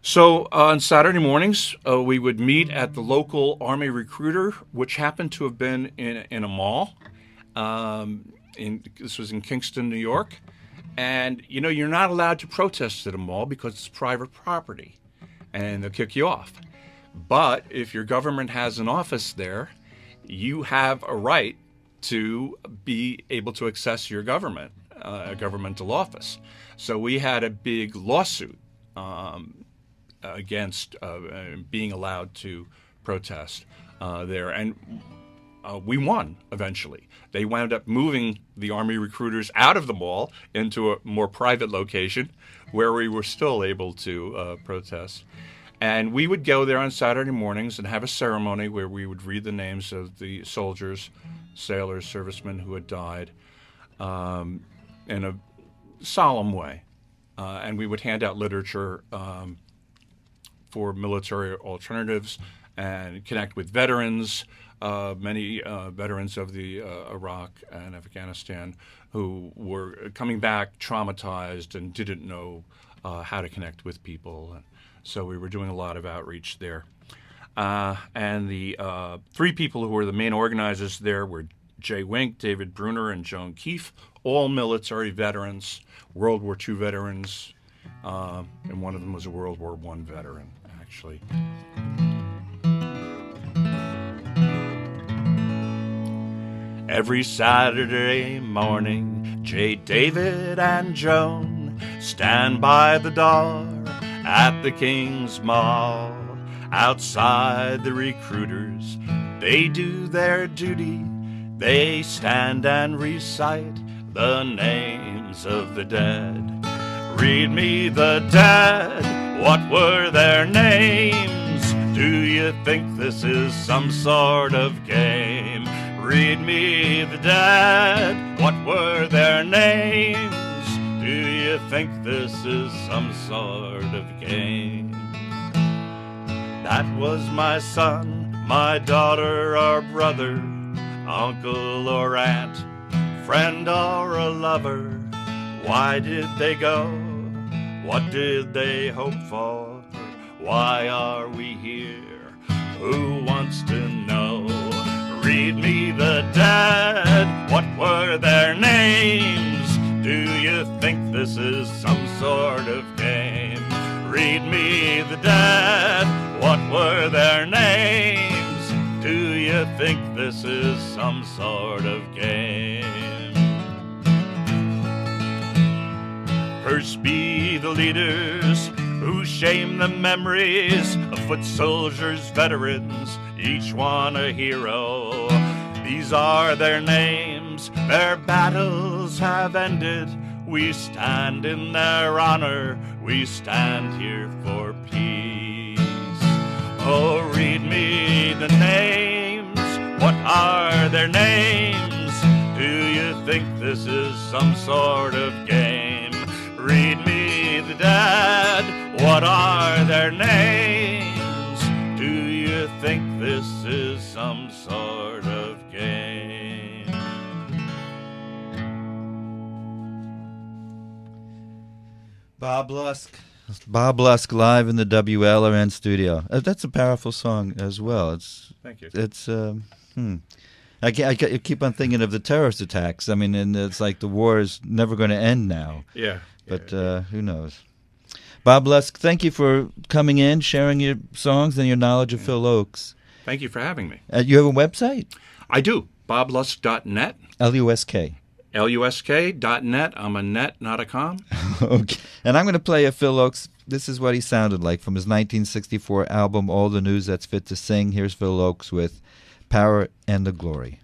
So on Saturday mornings, we would meet at the local Army recruiter, which happened to have been in a mall. This was in Kingston, New York. And, you're not allowed to protest at a mall because it's private property, and they'll kick you off. But if your government has an office there, you have a right to be able to access your government, a governmental office. So we had a big lawsuit against being allowed to protest there. And we won eventually. They wound up moving the Army recruiters out of the mall into a more private location where we were still able to protest. And we would go there on Saturday mornings and have a ceremony where we would read the names of the soldiers, sailors, servicemen who had died in a solemn way. And we would hand out literature for military alternatives and connect with veterans, many veterans of the Iraq and Afghanistan who were coming back traumatized and didn't know how to connect with people. And so we were doing a lot of outreach there. And the three people who were the main organizers there were Jay Wink, David Bruner, and Joan Keefe, all military veterans, World War II veterans, and one of them was a World War I veteran, actually. Every Saturday morning, Jay, David, and Joan stand by the door at the King's Mall. Outside the recruiters, they do their duty. They stand and recite the names of the dead. Read me the dead, what were their names? Do you think this is some sort of game? Read me the dead, what were their names? Do you think this is some sort of game? That was my son, my daughter, or brother, uncle or aunt, friend or a lover. Why did they go? What did they hope for? Why are we here? Who wants to know? Read me the dead, what were their names? Do you think this is some sort of game? Read me the dead, what were their names? Do you think this is some sort of game? Cursed be the leaders who shame the memories of foot soldiers, veterans, each one a hero. These are their names, their battles have ended. We stand in their honor, we stand here for peace. Oh, read me the names, what are their names? Do you think this is some sort of game? Read me the dead, what are their names? Do you think this is some sort of game? Bob Lusk live in the WLRN studio. That's a powerful song as well. Thank you. It's I keep on thinking of the terrorist attacks. I mean, and it's like the war is never going to end now. Yeah. But who knows? Bob Lusk, thank you for coming in, sharing your songs and your knowledge of Phil Ochs. Thank you for having me. You have a website? I do. BobLusk.net. Lusk. Lusk.net. I'm a net, not a com. Okay. And I'm going to play a Phil Ochs. This is what he sounded like from his 1964 album, All the News That's Fit to Sing. Here's Phil Ochs with Power and the Glory.